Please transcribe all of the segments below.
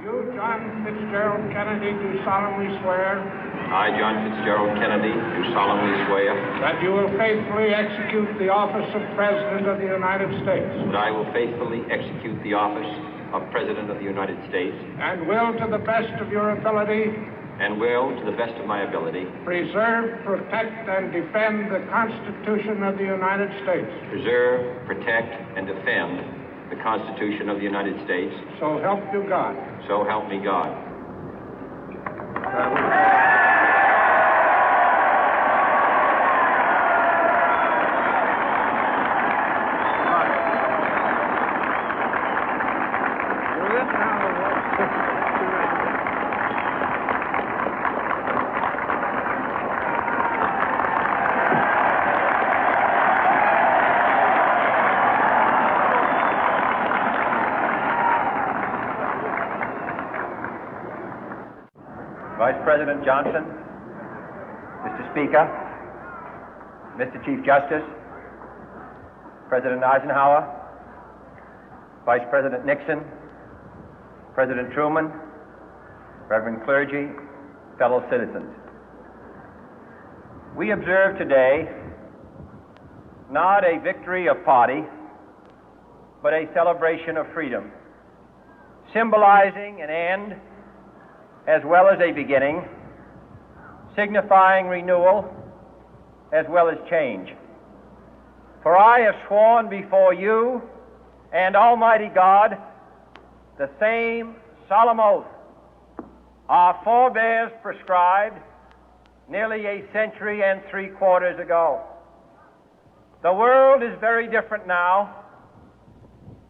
You, John Fitzgerald Kennedy, do solemnly swear. I, John Fitzgerald Kennedy, do solemnly swear. That you will faithfully execute the office of President of the United States. That I will faithfully execute the office of President of the United States. And will, to the best of your ability. And will, to the best of my ability. Preserve, protect, and defend the Constitution of the United States. Preserve, protect, and defend the Constitution of the United States. So help you God. So help me God. Vice President Johnson, Mr. Speaker, Mr. Chief Justice, President Eisenhower, Vice President Nixon, President Truman, Reverend clergy, fellow citizens. We observe today not a victory of party, but a celebration of freedom, symbolizing an end as well as a beginning, signifying renewal as well as change. For I have sworn before you and Almighty God the same solemn oath our forebears prescribed nearly a century and 3/4 ago. The world is very different now,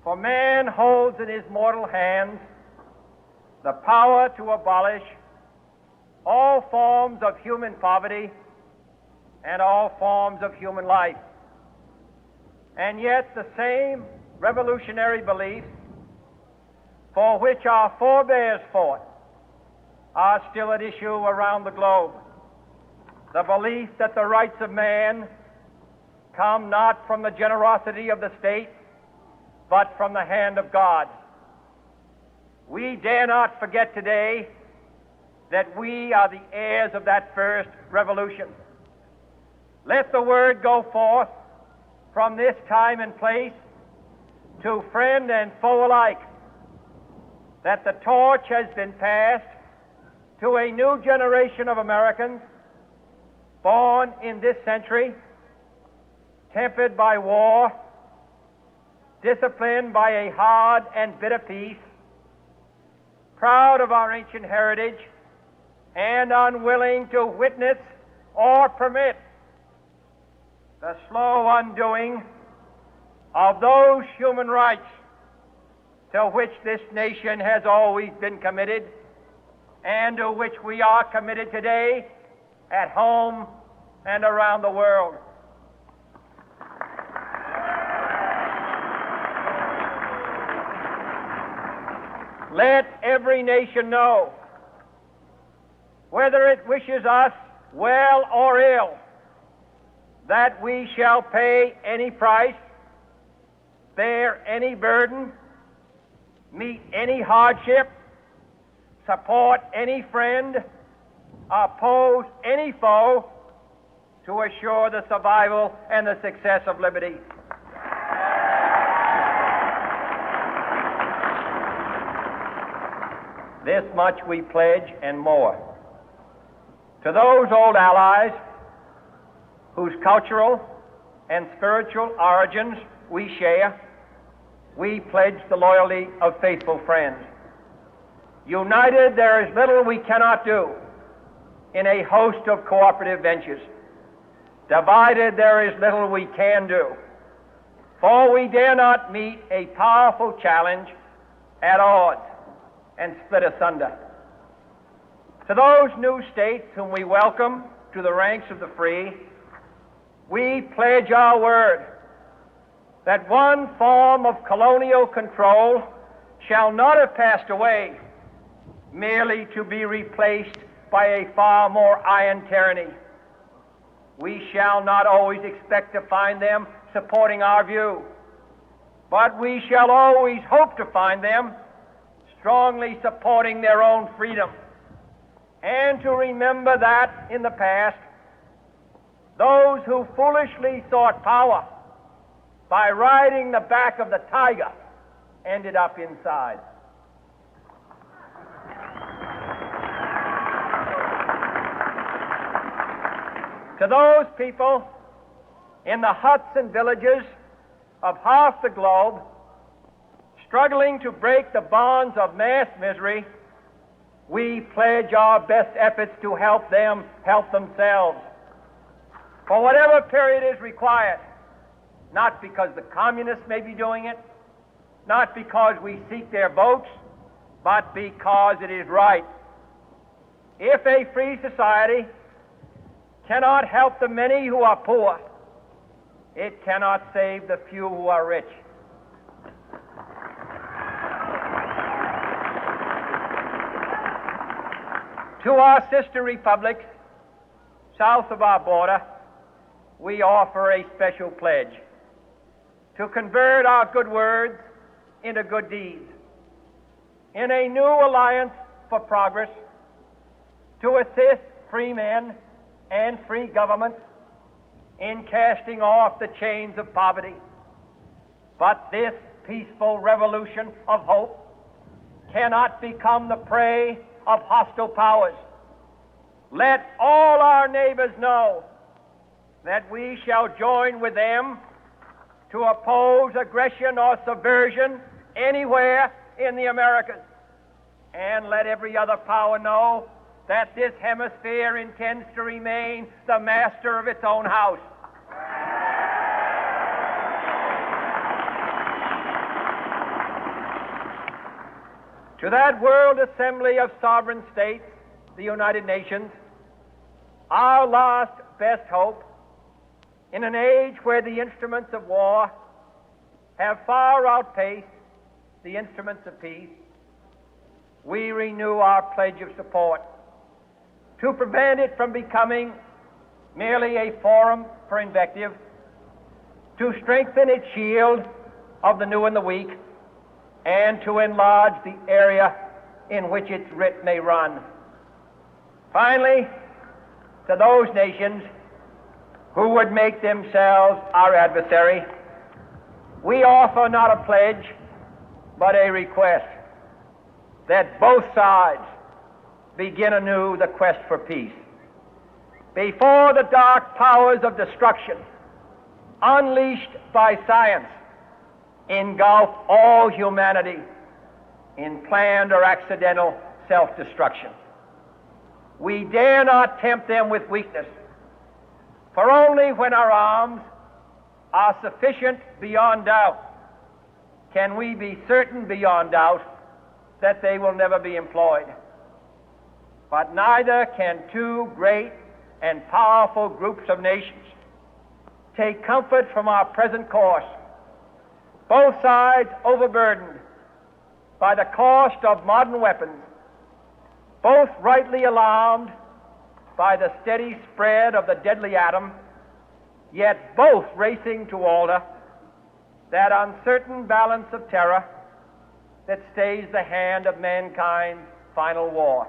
for man holds in his mortal hands the power to abolish all forms of human poverty and all forms of human life. And yet the same revolutionary beliefs for which our forebears fought are still at issue around the globe. The belief that the rights of man come not from the generosity of the state, but from the hand of God. We dare not forget today that we are the heirs of that first revolution. Let the word go forth from this time and place to friend and foe alike that the torch has been passed to a new generation of Americans born in this century, tempered by war, disciplined by a hard and bitter peace, proud of our ancient heritage, and unwilling to witness or permit the slow undoing of those human rights to which this nation has always been committed and to which we are committed today at home and around the world. Let every nation know, whether it wishes us well or ill, that we shall pay any price, bear any burden, meet any hardship, support any friend, oppose any foe to assure the survival and the success of liberty. This much we pledge and more. To those old allies whose cultural and spiritual origins we share, we pledge the loyalty of faithful friends. United, there is little we cannot do in a host of cooperative ventures. Divided, there is little we can do, for we dare not meet a powerful challenge at odds and split asunder. To those new states whom we welcome to the ranks of the free, we pledge our word that one form of colonial control shall not have passed away, merely to be replaced by a far more iron tyranny. We shall not always expect to find them supporting our view, but we shall always hope to find them strongly supporting their own freedom, and to remember that in the past, those who foolishly sought power by riding the back of the tiger ended up inside. To those people in the huts and villages of half the globe struggling to break the bonds of mass misery, we pledge our best efforts to help them help themselves for whatever period is required, not because the communists may be doing it, not because we seek their votes, but because it is right. If a free society cannot help the many who are poor, it cannot save the few who are rich. To our sister republics south of our border, we offer a special pledge to convert our good words into good deeds, in a new alliance for progress, to assist free men and free governments in casting off the chains of poverty. But this peaceful revolution of hope cannot become the prey of hostile powers. Let all our neighbors know that we shall join with them to oppose aggression or subversion anywhere in the Americas. And let every other power know that this hemisphere intends to remain the master of its own house. To that World Assembly of Sovereign States, the United Nations, our last best hope, in an age where the instruments of war have far outpaced the instruments of peace, we renew our pledge of support to prevent it from becoming merely a forum for invective, to strengthen its shield of the new and the weak, and to enlarge the area in which its writ may run. Finally, to those nations who would make themselves our adversary, we offer not a pledge, but a request that both sides begin anew the quest for peace. Before the dark powers of destruction, unleashed by science, engulf all humanity in planned or accidental self-destruction, we dare not tempt them with weakness, for only when our arms are sufficient beyond doubt can we be certain beyond doubt that they will never be employed. But neither can two great and powerful groups of nations take comfort from our present course, both sides overburdened by the cost of modern weapons, both rightly alarmed by the steady spread of the deadly atom, yet both racing to alter that uncertain balance of terror that stays the hand of mankind's final war.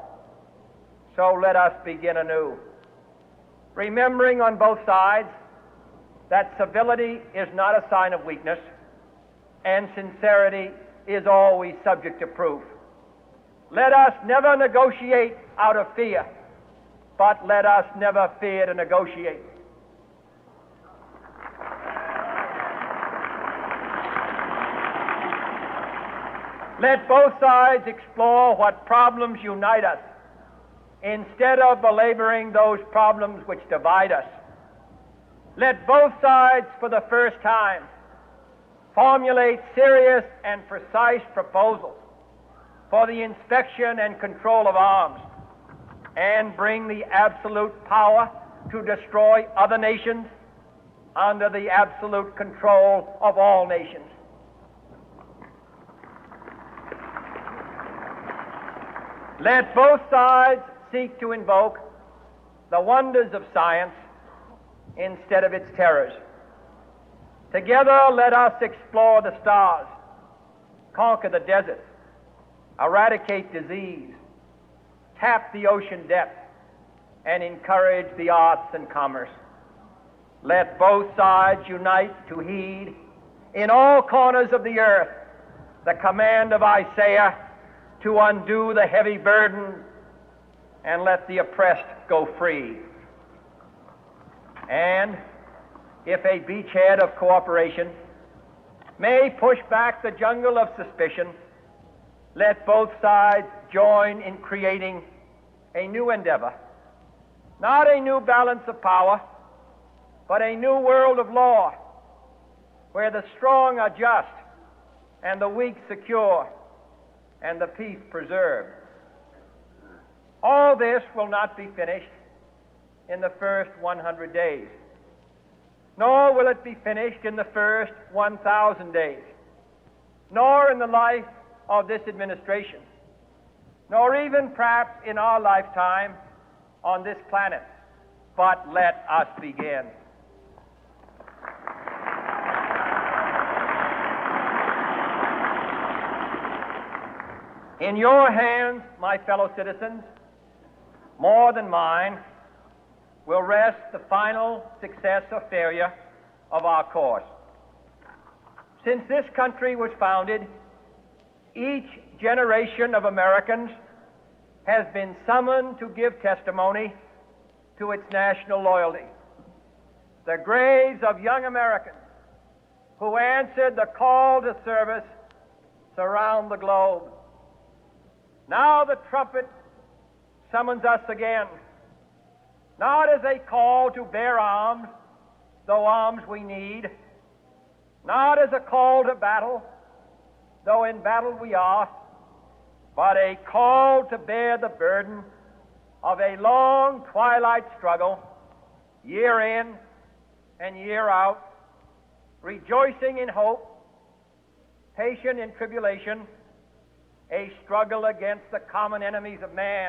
So let us begin anew, remembering on both sides that civility is not a sign of weakness, and sincerity is always subject to proof. Let us never negotiate out of fear, but let us never fear to negotiate. Let both sides explore what problems unite us, instead of belaboring those problems which divide us. Let both sides, for the first time, formulate serious and precise proposals for the inspection and control of arms, and bring the absolute power to destroy other nations under the absolute control of all nations. Let both sides seek to invoke the wonders of science instead of its terrors. Together, let us explore the stars, conquer the deserts, eradicate disease, tap the ocean depth, and encourage the arts and commerce. Let both sides unite to heed in all corners of the earth the command of Isaiah to undo the heavy burden and let the oppressed go free. And if a beachhead of cooperation may push back the jungle of suspicion, let both sides join in creating a new endeavor, not a new balance of power, but a new world of law, where the strong are just and the weak secure and the peace preserved. All this will not be finished in the first 100 days, nor will it be finished in the first 1,000 days, nor in the life of this administration, nor even perhaps in our lifetime on this planet. But let us begin. In your hands, my fellow citizens, more than mine, will rest the final success or failure of our course. Since this country was founded, each generation of Americans has been summoned to give testimony to its national loyalty. The graves of young Americans who answered the call to service surround the globe. Now the trumpet summons us again, not as a call to bear arms, though arms we need, not as a call to battle, though in battle we are, but a call to bear the burden of a long twilight struggle, year in and year out, rejoicing in hope, patient in tribulation, a struggle against the common enemies of man.